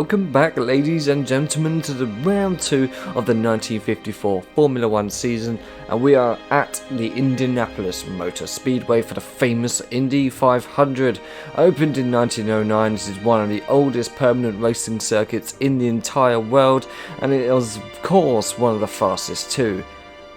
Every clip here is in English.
welcome back, ladies and gentlemen, to the round 2 of the 1954 Formula 1 season, and we are at the Indianapolis Motor Speedway for the famous Indy 500. Opened in 1909, this is one of the oldest permanent racing circuits in the entire world, and it was, of course, one of the fastest too.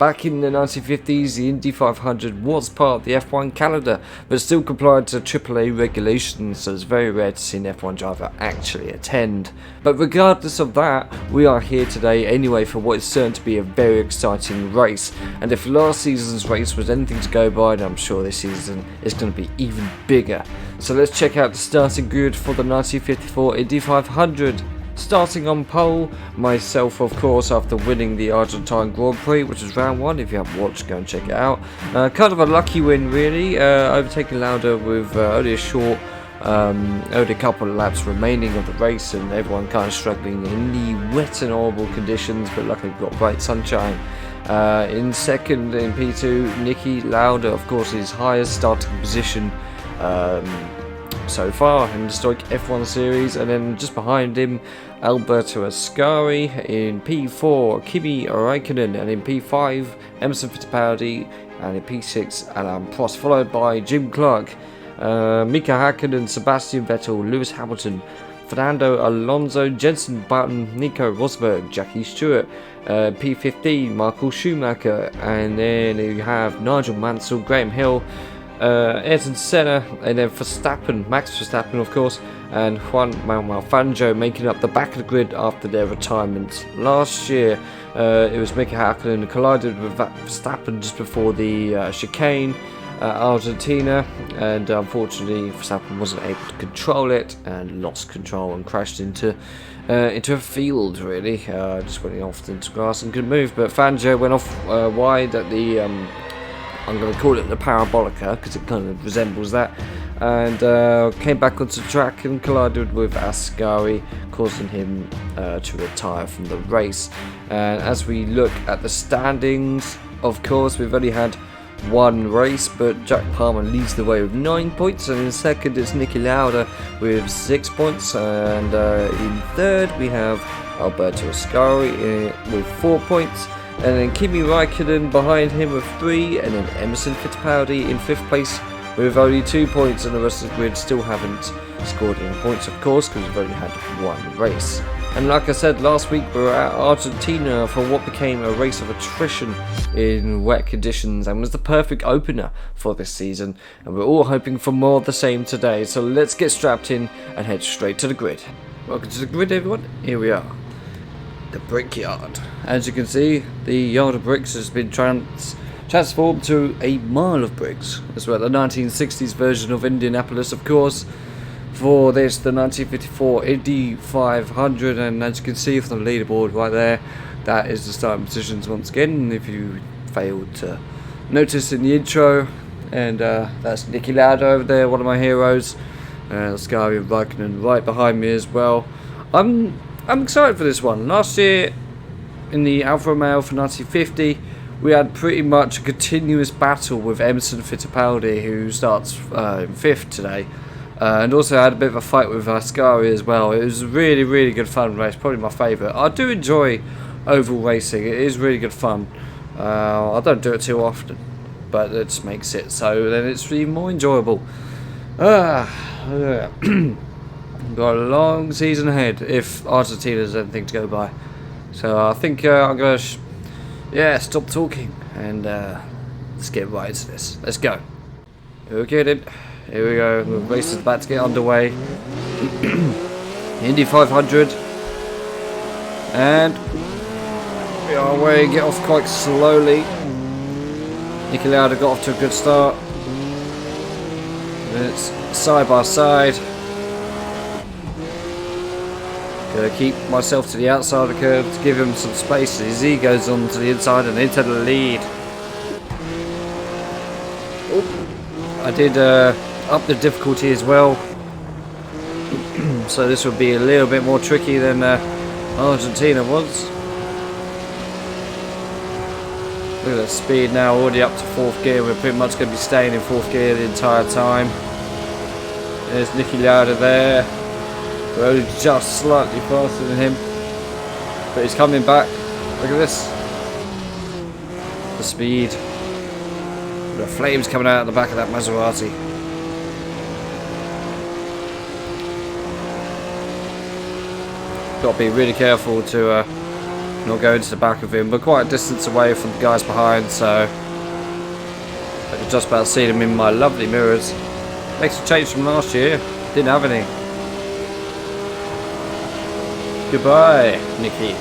Back in the 1950s, the Indy 500 was part of the F1 calendar, but still complied to AAA regulations, so it's very rare to see an F1 driver actually attend. But regardless of that, we are here today anyway for what is certain to be a very exciting race. And if last season's race was anything to go by, then I'm sure this season is going to be even bigger. So let's check out the starting grid for the 1954 Indy 500. Starting on pole, myself of course, after winning the Argentine Grand Prix, which was round 1. If you haven't watched, go and check it out. Kind of a lucky win really, overtaking Lauda with only a couple of laps remaining of the race, and everyone kind of struggling in the wet and horrible conditions, but luckily got bright sunshine. In second, in P2, Niki Lauda, of course, his highest starting position so far in the historic F1 series, and then just behind him Alberto Ascari, in P4 Kimi Räikkönen, and in P5 Emerson Fittipaldi, and in P6 Alain Prost, followed by Jim Clark, Mika Häkkinen, Sebastian Vettel, Lewis Hamilton, Fernando Alonso, Jenson Button, Nico Rosberg, Jackie Stewart, P15 Michael Schumacher, and then you have Nigel Mansell, Graham Hill, Ayrton Senna, and then Max Verstappen of course, and Juan Manuel Fangio making up the back of the grid after their retirement. Last year it was Mika Häkkinen who collided with Verstappen just before the chicane at Argentina, and unfortunately Verstappen wasn't able to control it and lost control and crashed into a field really, just went off into grass and couldn't move. But Fangio went off wide at the I'm going to call it the Parabolica because it kind of resembles that, and came back onto the track and collided with Ascari, causing him to retire from the race. And as we look at the standings, of course, we've only had one race, but Jack Palmer leads the way with 9 points, and in second it's Niki Lauda with 6 points, and in third we have Alberto Ascari with 4 points. And then Kimi Räikkönen behind him with 3, and then Emerson Fittipaldi in 5th place with only 2 points, and the rest of the grid still haven't scored any points, of course, because we've only had one race. And like I said last week, we were at Argentina for what became a race of attrition in wet conditions, and was the perfect opener for this season, and we're all hoping for more of the same today. So let's get strapped in and head straight to the grid. Welcome to the grid, everyone. Here we are. The brickyard. As you can see, the yard of bricks has been transformed to a mile of bricks, as well. The 1960s version of Indianapolis, of course, for this, the 1954 Indy 500, and as you can see from the leaderboard right there, that is the starting positions once again, if you failed to notice in the intro. And that's Niki Lauda over there, one of my heroes, Ascari and Räikkönen right behind me as well. I'm excited for this one. Last year, in the Alfa Romeo for 1950, we had pretty much a continuous battle with Emerson Fittipaldi, who starts in 5th today, and also had a bit of a fight with Ascari as well. It was a really, really good fun race, probably my favourite. I do enjoy oval racing, it is really good fun. I don't do it too often, but it just makes it so then it's even more enjoyable. Got a long season ahead if Argentina has anything to go by. So I think I'm going to stop talking and let's get right into this. Let's go. Okay then, here we go. The race is about to get underway. Indy 500, and we are away. Get off quite slowly. Niki Lauda got off to a good start. It's side by side. Gonna keep myself to the outside of the curve to give him some space as he goes on to the inside and into the lead. I did up the difficulty as well, so this will be a little bit more tricky than Argentina was. Look at that speed now, already up to 4th gear. We're pretty much going to be staying in 4th gear the entire time. There's Niki Lauda there. We're only just slightly faster than him. But he's coming back. Look at this. The speed. The flames coming out of the back of that Maserati. Got to be really careful to not go into the back of him. We're quite a distance away from the guys behind, so I could just about see them in my lovely mirrors. Makes a change from last year. Didn't have any. Goodbye, Nikki.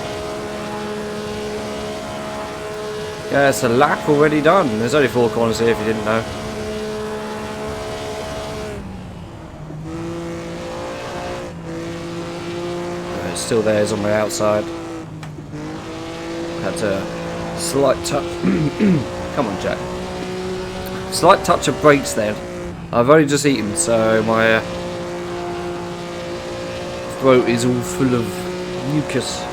Yeah, it's a lap already done. There's only 4 corners here if you didn't know. It's still there, it's on my outside. Had a slight touch. Come on, Jack. Slight touch of brakes then. I've only just eaten, so my throat is all full of mucus.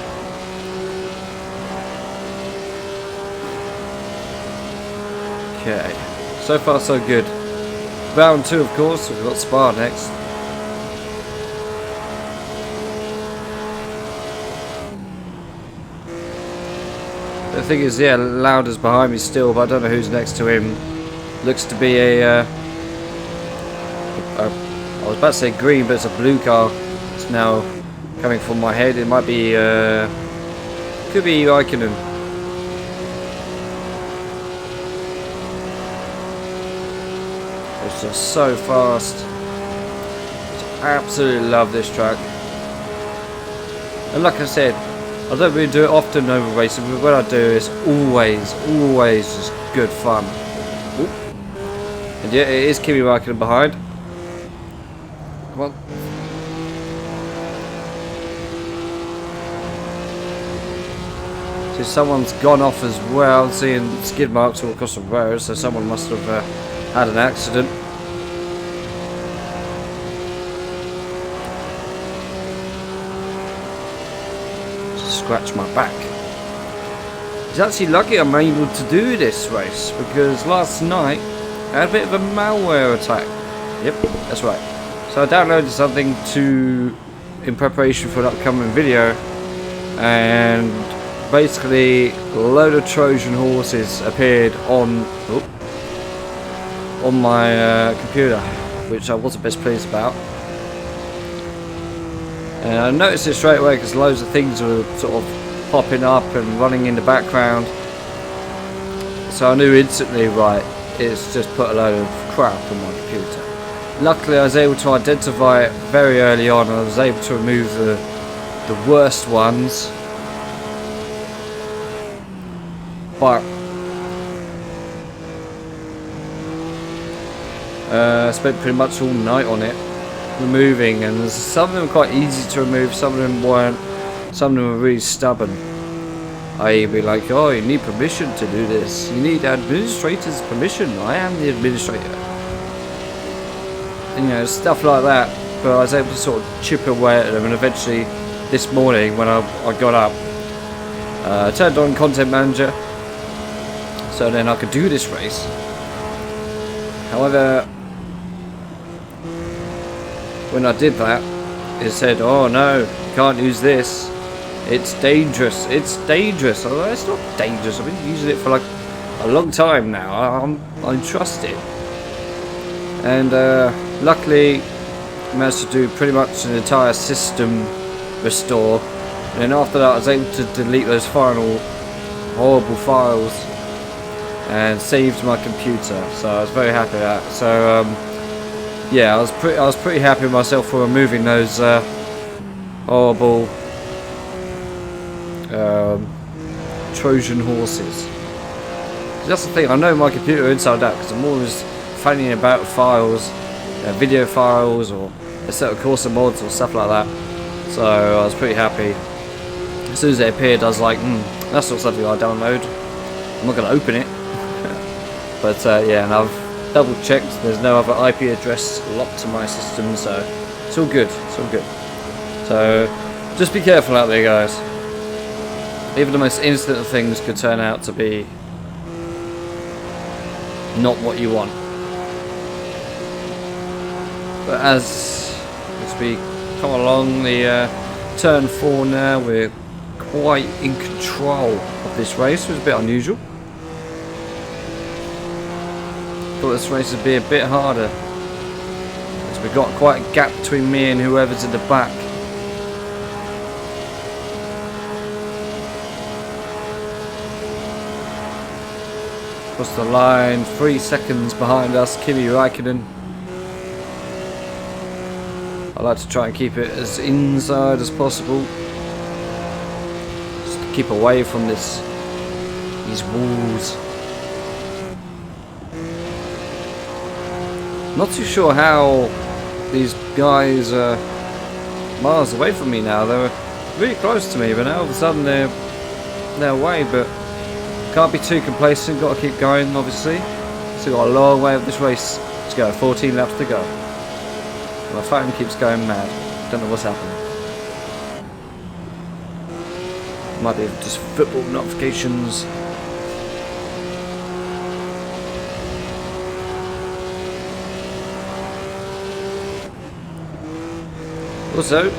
Okay, so far so good. Round 2, of course. We've got Spa next. The thing is, yeah, Lauder's behind me still, but I don't know who's next to him. Looks to be I was about to say green, but it's a blue car. It's now coming from my head. It might be, could be Raikkonen. It's just so fast. Just absolutely love this track. And like I said, I don't really do it often over racing, but when I do, it's always just good fun. Ooh. And yeah, it is Kimi Raikkonen behind. Come on. So someone's gone off as well, seeing skid marks all across the road, so someone must have had an accident. Scratch my back. It's actually lucky I'm able to do this race, because last night I had a bit of a malware attack. Yep, that's right. So I downloaded something in preparation for an upcoming video, and basically a load of Trojan horses appeared on my computer, which I wasn't best pleased about. And I noticed it straight away because loads of things were sort of popping up and running in the background. So I knew instantly, right, it's just put a load of crap on my computer. Luckily I was able to identify it very early on, and I was able to remove the worst ones. But I spent pretty much all night on it, removing, and some of them were quite easy to remove, some of them weren't, some of them were really stubborn. I'd be like, oh, you need permission to do this, you need administrator's permission, I am the administrator, and, you know, stuff like that. But I was able to sort of chip away at them, and eventually this morning when I got up, I turned on Content Manager so then I could do this race. However, when I did that, it said, oh no, you can't use this, it's dangerous, it's dangerous. I was like, it's not dangerous, I've been using it for like a long time now, I trust it. And luckily I managed to do pretty much an entire system restore, and then after that I was able to delete those final horrible files and saved my computer, so I was very happy with that. So yeah, I was pretty happy with myself for removing those horrible Trojan horses. That's the thing, I know my computer inside out because I'm always fanning about files, video files or Assetto Corsa mods or stuff like that. So I was pretty happy. As soon as it appeared, I was like, that's not something I download. I'm not going to open it. But yeah, and I've double checked, there's no other IP address locked to my system, so it's all good, it's all good. So just be careful out there, guys. Even the most innocent of things could turn out to be not what you want. But as we come along the turn 4 now. We're quite in control of this race, which is a bit unusual. Thought this race would be a bit harder, because we've got quite a gap between me and whoever's in the back. Across the line, 3 seconds behind us, Kimi Räikkönen. I like to try and keep it as inside as possible, just to keep away from these walls. Not too sure how these guys are miles away from me now. They were really close to me, but now all of a sudden they're away. But can't be too complacent, got to keep going, obviously. Still got a long way of this race to go, 14 laps to go. My phone keeps going mad, don't know what's happening. Might be just football notifications. Also,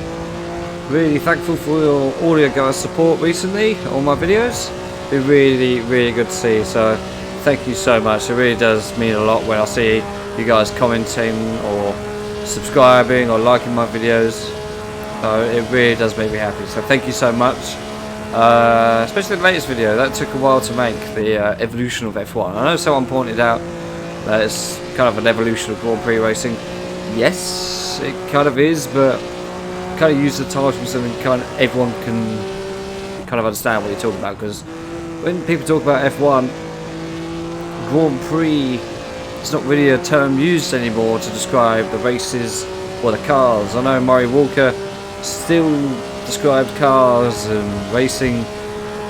really thankful for all your guys' support recently on my videos. Been really good to see, so thank you so much. It really does mean a lot when I see you guys commenting or subscribing or liking my videos. It really does make me happy, so thank you so much. Especially the latest video, that took a while to make, the evolution of F1. I know someone pointed out that it's kind of an evolution of Grand Prix racing. Yes, it kind of is, but kind of use the title so kind of everyone can kind of understand what you're talking about, because when people talk about F1, Grand Prix is not really a term used anymore to describe the races or the cars. I know Murray Walker still described cars and racing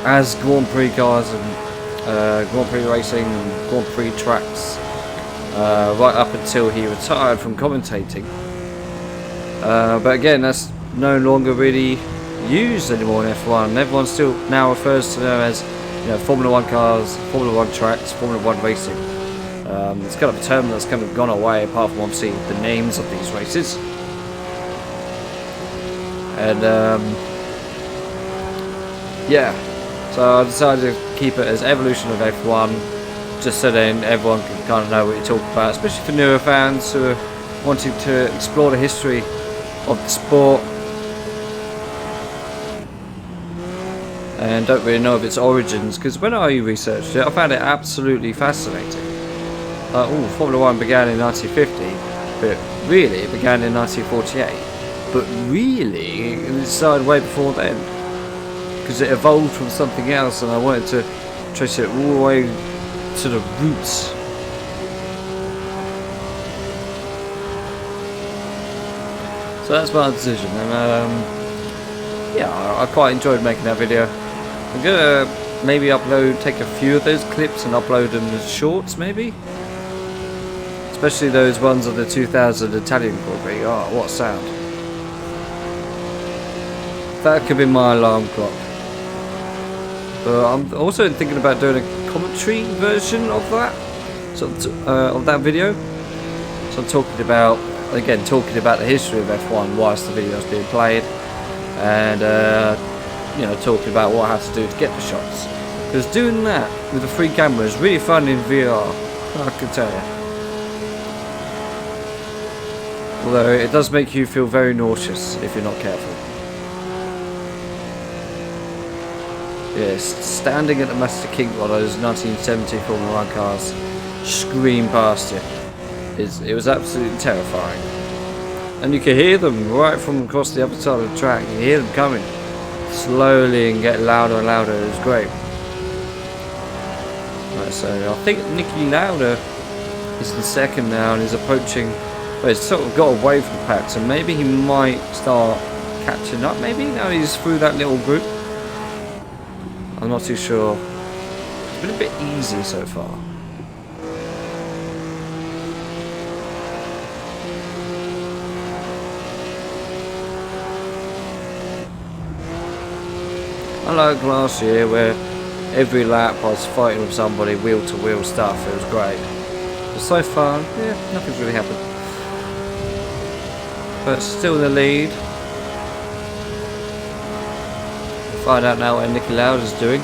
as Grand Prix cars and Grand Prix racing and Grand Prix tracks right up until he retired from commentating. But again, that's no longer really used anymore in F1. Everyone still now refers to them as, you know, Formula 1 cars, Formula 1 tracks, Formula 1 racing. It's kind of a term that's kind of gone away, apart from obviously the names of these races. And yeah, so I decided to keep it as evolution of F1, just so then everyone can kind of know what you're talking about, especially for newer fans who are wanting to explore the history of the sport and don't really know of its origins, because when I researched it, I found it absolutely fascinating. Formula 1 began in 1950, but really it began in 1948. But really, it started way before then, because it evolved from something else, and I wanted to trace it all the way to the roots. So that's my decision, and yeah, I quite enjoyed making that video. I'm gonna maybe take a few of those clips and upload them as shorts, maybe. Especially those ones of the 2000 Italian Grand Prix. Oh, what a sound. That could be my alarm clock. But I'm also thinking about doing a commentary version of that, of that video. So I'm talking about the history of F1 whilst the video is being played, and you know, talking about what I have to do to get the shots. Because doing that with a free camera is really fun in VR, I can tell you. Although it does make you feel very nauseous if you're not careful. Yes, standing at the Master King while those 1970 Formula 1 cars scream past you, it was absolutely terrifying. And you could hear them right from across the other side of the track. You hear them coming slowly and get louder and louder. It was great. Right, so I think Niki Lauda is in second now and is approaching. Well, he's sort of got away from the pack, so maybe he might start catching up. Maybe now he's through that little group. I'm not too sure. It's been a bit easy so far. Unlike last year, where every lap I was fighting with somebody, wheel to wheel stuff, it was great. But so far, yeah, nothing's really happened. But still in the lead. find out now what Nicky Lauda's doing.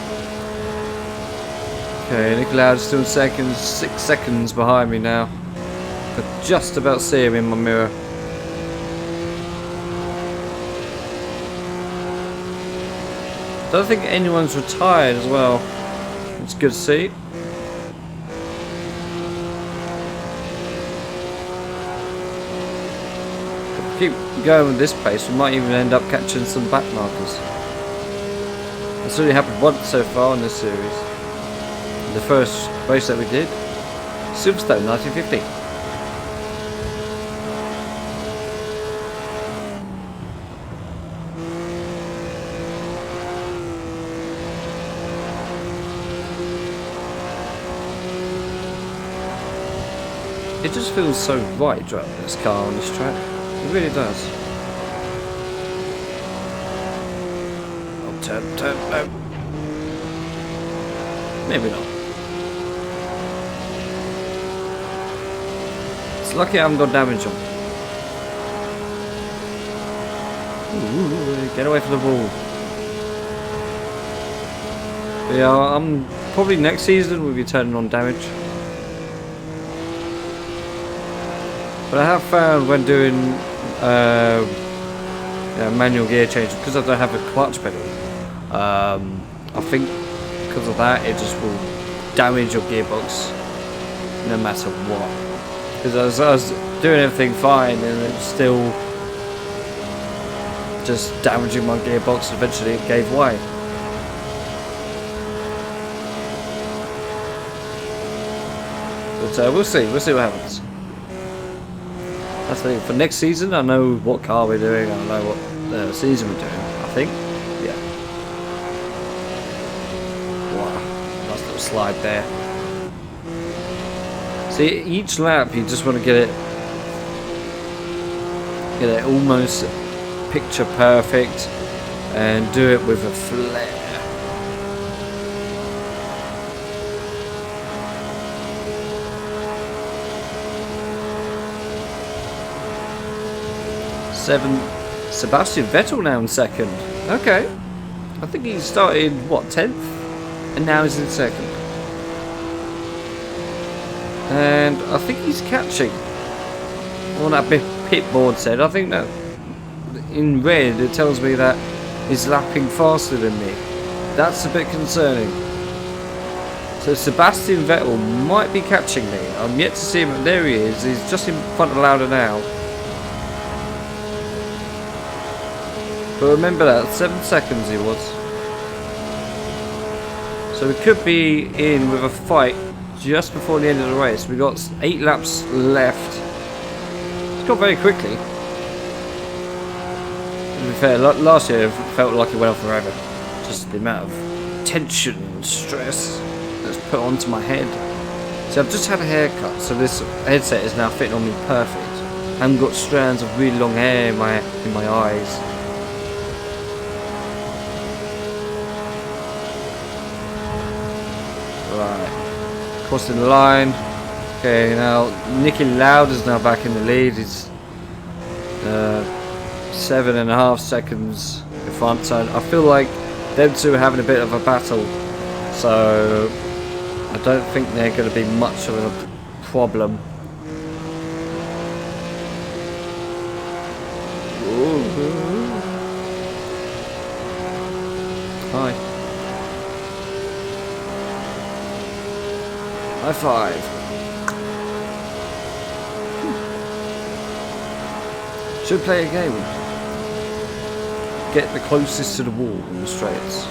Okay, Nicky Lauda's still seconds, 6 seconds behind me now. I can just about see him in my mirror. I don't think anyone's retired as well. It's good to see. If we keep going with this pace, we might even end up catching some back markers. It's only happened once so far in this series. The first race that we did, Silverstone 1950. It just feels so right driving this car on this track. It really does. Oh, turn, no. Maybe not. It's lucky I haven't got damage on. Ooh, get away from the wall. But yeah, I'm probably next season we'll be turning on damage. But I have found when doing manual gear change, because I don't have a clutch pedal, I think because of that it just will damage your gearbox no matter what. Because I was doing everything fine and it was still just damaging my gearbox. Eventually it gave way. But we'll see what happens. That's the thing. For next season, I know what car we're doing. I know what season we're doing. I think, yeah. Wow, nice little slide there. See, each lap you just want to get it almost picture perfect, and do it with a flair. Sebastian Vettel now in second. Okay. I think he started, what, 10th? And now he's in second. And I think he's catching. On that pit board said. I think that in red it tells me that he's lapping faster than me. That's a bit concerning. So Sebastian Vettel might be catching me. I'm yet to see him. There he is. He's just in front of Lauda now. But remember that, 7 seconds he was. So we could be in with a fight just before the end of the race. We got 8 laps left. It's gone very quickly. To be fair, last year it felt like it went on forever. Just the amount of tension and stress that's put onto my head. So I've just had a haircut, so this headset is now fitting on me perfect. I haven't got strands of really long hair in my eyes. Right, crossing the line. Okay, now Nicky Lauda's now back in the lead. He's 7.5 seconds in front. So I feel like them two are having a bit of a battle. So I don't think they're going to be much of a problem. Ooh. Hi. High five. Should play a game. Get the closest to the wall in the straights.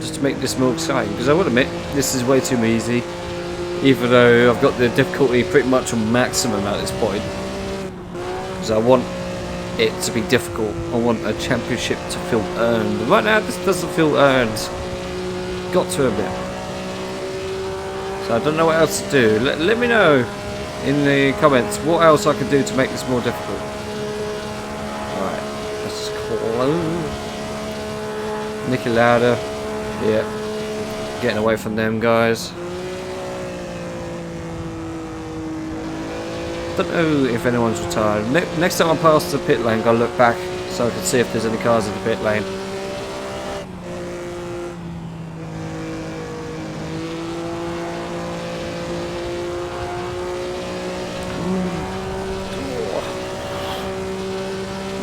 Just to make this more exciting. Because I will admit, this is way too easy. Even though I've got the difficulty pretty much on maximum at this point. Because I want it to be difficult. I want a championship to feel earned. Right now, this doesn't feel earned. Got to admit. So I don't know what else to do. Let me know in the comments what else I can do to make this more difficult. Alright, let's just close. Nicky Lauda. Yeah. Getting away from them guys. Don't know if anyone's retired. Next time I pass the pit lane, I'll look back, so I can see if there's any cars in the pit lane.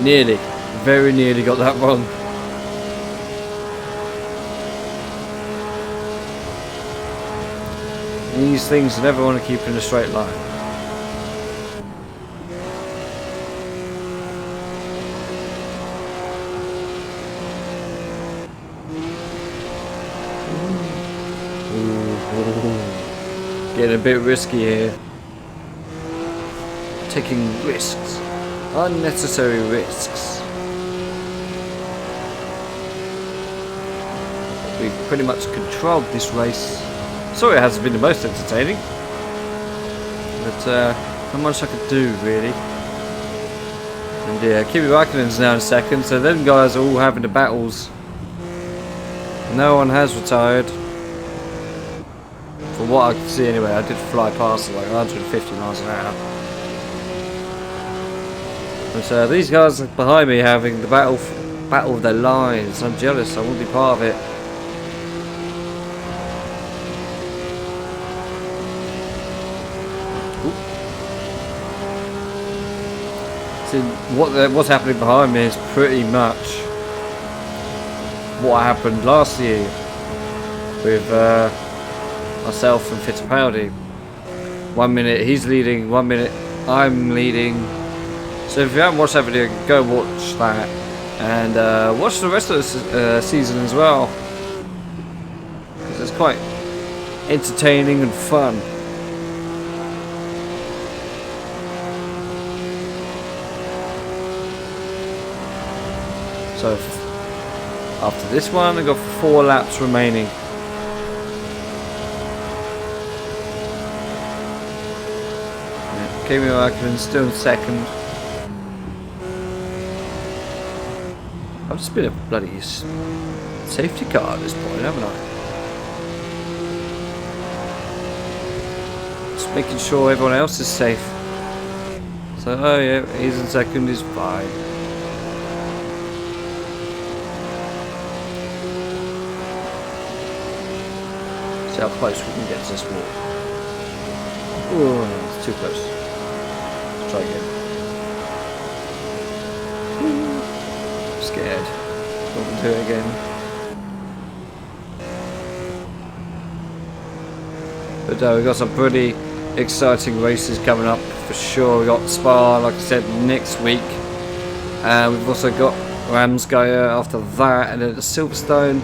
Nearly, very nearly got that wrong. These things you never want to keep in a straight line. Ooh. Getting a bit risky here. Taking risks. Unnecessary risks. We've pretty much controlled this race. Sorry it hasn't been the most entertaining, but not much I could do really. And yeah, Kimi Raikkonen's now in second, so them guys are all having the battles. No one has retired. From what I can see anyway, I did fly past at like 150 miles an hour. But these guys behind me having the battle of their lives. I'm jealous, I want to be part of it. See, what's happening behind me is pretty much what happened last year with myself and Fittipaldi. 1 minute he's leading, 1 minute I'm leading. So if you haven't watched that video, go watch that and watch the rest of the season as well, because it's quite entertaining and fun. So after this one, I've got 4 laps remaining. Kimi Raikkonen still in second. I've just been a bloody safety car at this point, haven't I? Just making sure everyone else is safe. So, oh yeah, he's in second, he's fine. See how close we can get to this wall. Oh, it's too close. Let's try again. Scared. Don't want to do it again. But we've got some pretty exciting races coming up for sure. We've got Spa, like I said, next week. And we've also got Ramsgeier after that, and then the Silverstone.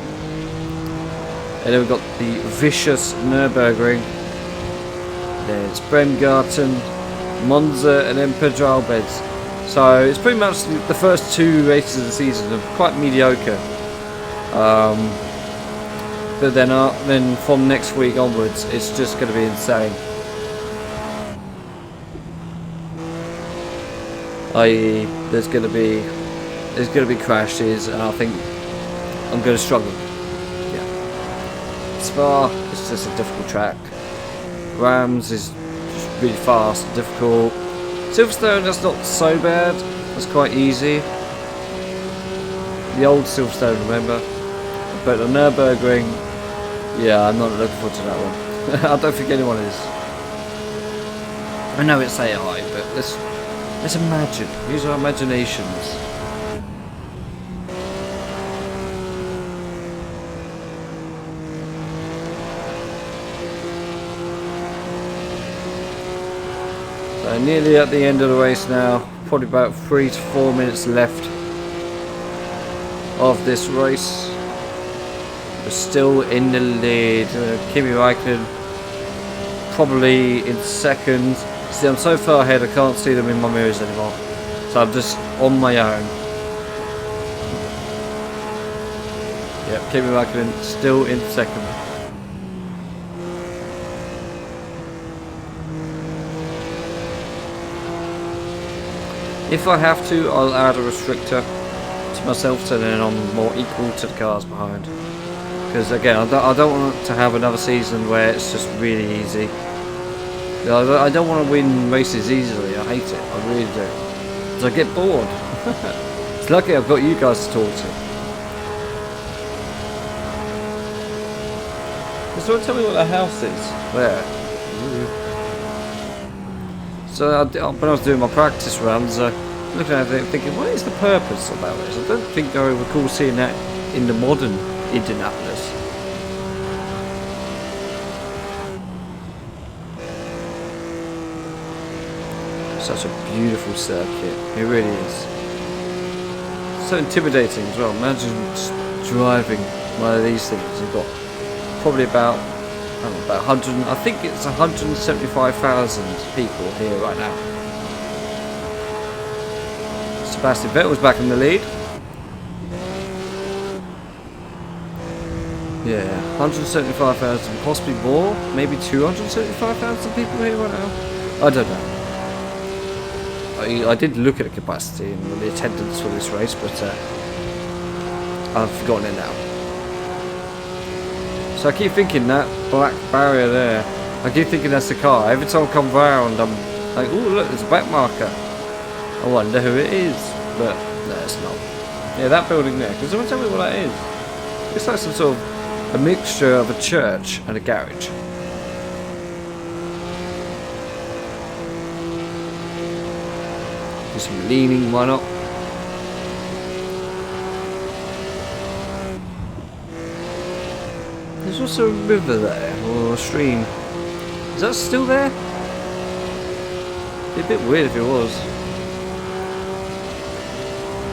And then we've got the vicious Nürburgring. There's Bremgarten, Monza, and then Pedro Alves. So it's pretty much the first 2 races of the season are quite mediocre. But then from next week onwards, it's just going to be insane. I.e., there's going to be crashes, and I think I'm going to struggle. Yeah. Spa is just a difficult track. Rams is just really fast and difficult. Silverstone, that's not so bad. That's quite easy. The old Silverstone, remember? But the Nürburgring, yeah, I'm not looking forward to that one. I don't think anyone is. I know it's AI, but let's imagine. Use our imaginations. So nearly at the end of the race now, probably about 3 to 4 minutes left of this race. We're still in the lead. Kimi Raikkonen probably in second. See, I'm so far ahead I can't see them in my mirrors anymore. So I'm just on my own. Yep, Kimi Raikkonen still in second. If I have to, I'll add a restrictor to myself so then I'm more equal to the cars behind. Because again, I don't want to have another season where it's just really easy. I don't want to win races easily, I hate it, I really do. Because I get bored. It's lucky I've got you guys to talk to. So tell me what the house is. Where? So when I was doing my practice runs, looking at it thinking, what is the purpose about this? I don't think I recall seeing that in the modern Indianapolis. Such a beautiful circuit, it really is. So intimidating as well. Imagine just driving one of these things. You've got probably about, I don't know, about 100. I think it's 175,000 people here right now. Sebastian Vettel's back in the lead. Yeah, 175,000, possibly more, maybe 275,000 people here right now. I don't know. I did look at the capacity and the attendance for this race, but I've forgotten it now. So I keep thinking that black barrier there, I keep thinking that's the car. Every time I come round, I'm like, oh look, there's a back marker. I wonder who it is, but no, it's not. Yeah, that building there. Can someone tell me what that is? It's like some sort of a mixture of a church and a garage. Do some leaning, why not? There's also a river there, or a stream. Is that still there? It'd be a bit weird if it was.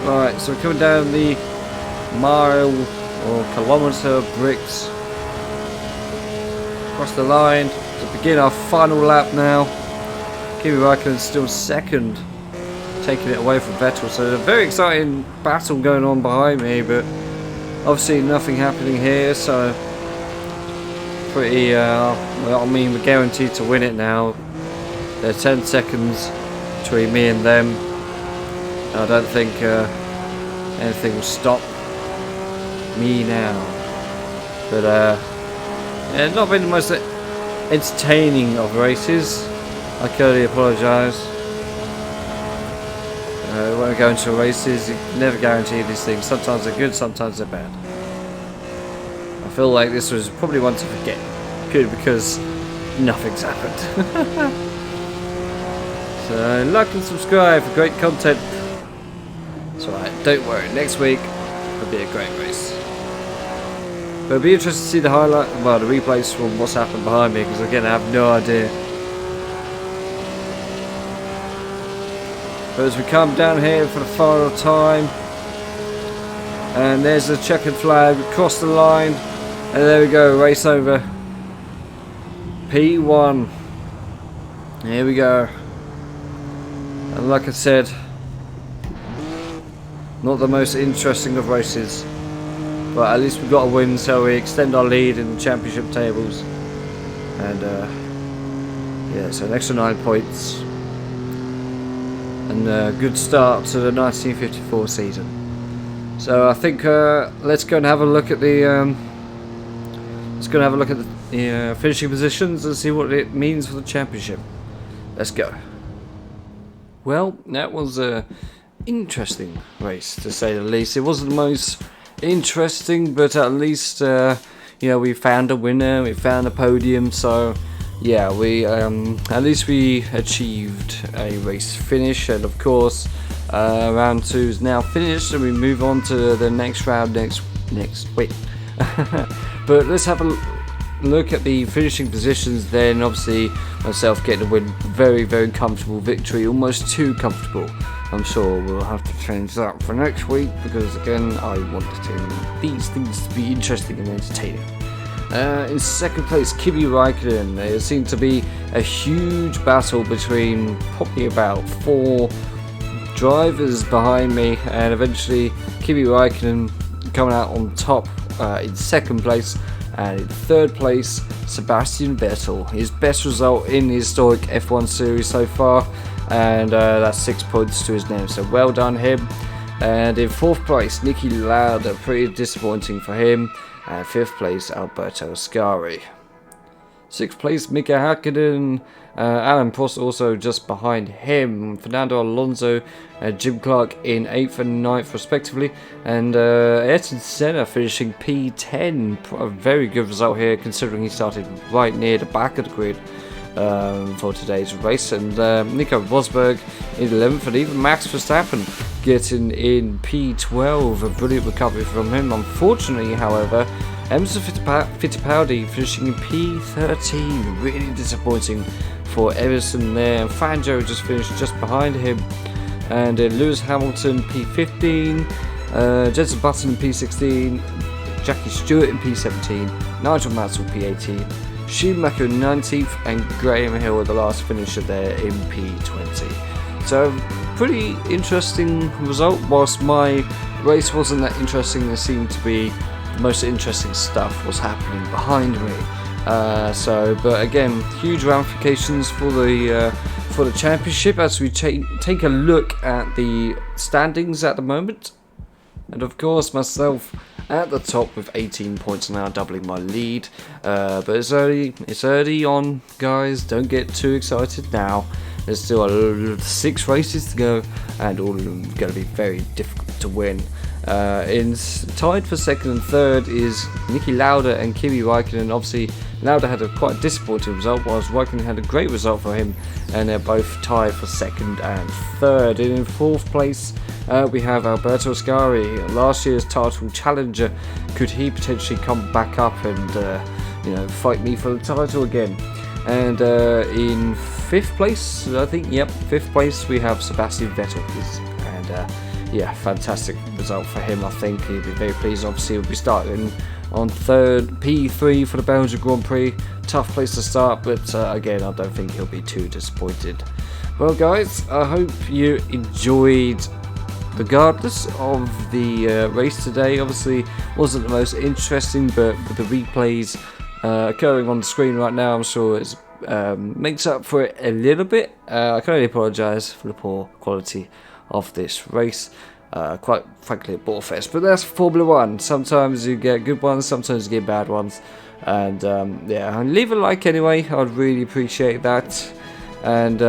Right, so we're coming down the mile or kilometre bricks. Across the line to begin our final lap now. Kimi Räikkönen's still second, taking it away from Vettel. So there's a very exciting battle going on behind me, but obviously nothing happening here, so pretty, well, I mean, we're guaranteed to win it now. There's 10 seconds between me and them. I don't think anything will stop me now. But yeah, it's not been the most entertaining of races. I can only apologise. When I go into races, you can never guarantee these things. Sometimes they're good, sometimes they're bad. I feel like this was probably one to forget. Good, because nothing's happened. So like and subscribe for great content. It's alright, don't worry, next week will be a great race. But it'll be interesting to see the highlight, well, the replays from what's happened behind me, because again I have no idea. But as we come down here for the final time, and there's the checkered flag, across the line, and there we go, race over. P1. Here we go. And like I said, not the most interesting of races, but at least we got a win, so we extend our lead in the championship tables. And yeah, so an extra 9 points. And a good start to the 1954 season. So I think let's go and have a look at the finishing positions and see what it means for the championship. Let's go. Well, that was a interesting race, to say the least. It wasn't the most interesting, but at least you know, we found a winner, we found a podium. So yeah, we at least we achieved a race finish. And of course round 2 is now finished, and we move on to the next round next week. But let's have a look at the finishing positions then. Obviously myself getting a win, very comfortable victory, almost too comfortable. I'm sure we'll have to change that for next week, because again I want these things to be interesting and entertaining. In second place, Kimi Räikkönen. There seemed to be a huge battle between probably about 4 drivers behind me, and eventually Kimi Räikkönen coming out on top in second place. And in third place, Sebastian Vettel, his best result in the historic F1 series so far, and that's 6 points to his name, so well done him. And in fourth place, Niki Lauda, pretty disappointing for him, and fifth place, Alberto Ascari. 6th place, Mika Hakkinen. Alan Prost also just behind him. Fernando Alonso, Jim Clark in 8th and 9th respectively. And Ayrton Senna finishing P10. A very good result here considering he started right near the back of the grid for today's race. And Nico Rosberg in 11th, and even Max Verstappen getting in P12. A brilliant recovery from him. Unfortunately, however, Emerson Fittipaldi finishing in P13. Really disappointing for Emerson there. And Fangio just finished just behind him. And Lewis Hamilton P15. Jenson Button in P16. Jackie Stewart in P17. Nigel Mansell P18. Schumacher in 19th. And Graham Hill, the last finisher there, in P20. So, pretty interesting result. Whilst my race wasn't that interesting, there seemed to be the most interesting stuff was happening behind me. But again, huge ramifications for the championship as we take a look at the standings at the moment. And of course, myself at the top with 18 points now, doubling my lead. But it's early on, guys. Don't get too excited now. There's still 6 races to go, and all of them are going to be very difficult to win. Tied for 2nd and 3rd is Niki Lauda and Kimi Räikkönen. Obviously, Lauda had a quite disappointing result, whilst Räikkönen had a great result for him, and they're both tied for 2nd and 3rd. And in 4th place, we have Alberto Ascari, last year's title challenger. Could he potentially come back up and fight me for the title again? And in 5th place, I think, 5th place, we have Sebastian Vettel. And fantastic result for him. I think he'll be very pleased. Obviously, he'll be starting on 3rd, P3 for the Belgian Grand Prix. Tough place to start, but again, I don't think he'll be too disappointed. Well, guys, I hope you enjoyed. Regardless of the race today, obviously wasn't the most interesting, but with the replays occurring on the screen right now, I'm sure it makes up for it a little bit. I can only apologise for the poor quality of this race. Quite frankly, a bore fest, but that's Formula 1. Sometimes you get good ones, sometimes you get bad ones. And and leave a like anyway, I'd really appreciate that. And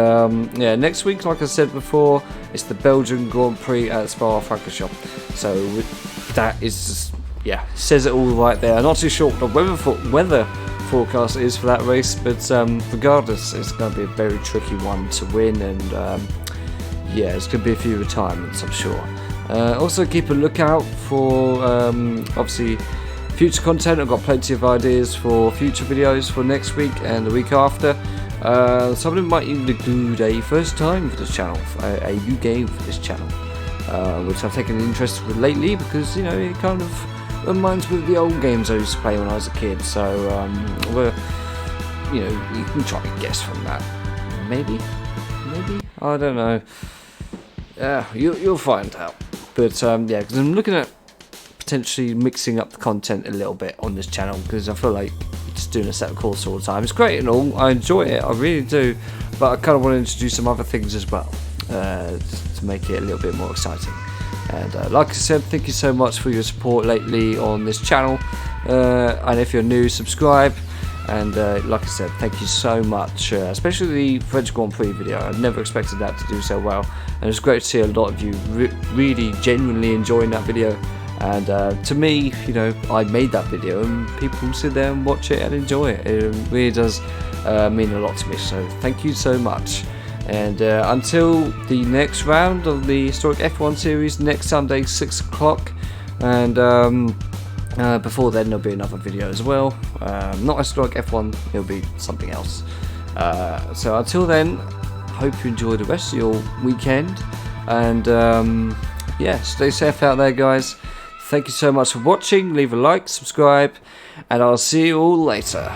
next week, like I said before, it's the Belgian Grand Prix at Spa-Francorchamps. So that is just, says it all right there. Not too sure what the weather forecast is for that race, but regardless, it's going to be a very tricky one to win. And there's going to be a few retirements, I'm sure. Also, keep a lookout for obviously future content. I've got plenty of ideas for future videos for next week and the week after. Some of them might even include a first time for this channel, a new game for this channel, which I've taken an interest with lately because it kind of reminds me of the old games I used to play when I was a kid. So you can try and guess from that. Maybe I don't know. You'll find out. But because I'm looking at potentially mixing up the content a little bit on this channel, because I feel like just doing Assetto Corsa all the time. It's great and all, I enjoy it, I really do, but I kind of want to introduce some other things as well to make it a little bit more exciting. And like I said, thank you so much for your support lately on this channel, and if you're new, subscribe. And like I said, thank you so much, especially the French Grand Prix video. I never expected that to do so well, and it's great to see a lot of you really genuinely enjoying that video. And to me, I made that video and people sit there and watch it and enjoy it. It really does mean a lot to me, so thank you so much. And until the next round of the Historic F1 series next Sunday, 6 o'clock. And before then, there'll be another video as well. Not Historic F1, it'll be something else. So until then, hope you enjoy the rest of your weekend. And stay safe out there, guys. Thank you so much for watching. Leave a like, subscribe, and I'll see you all later.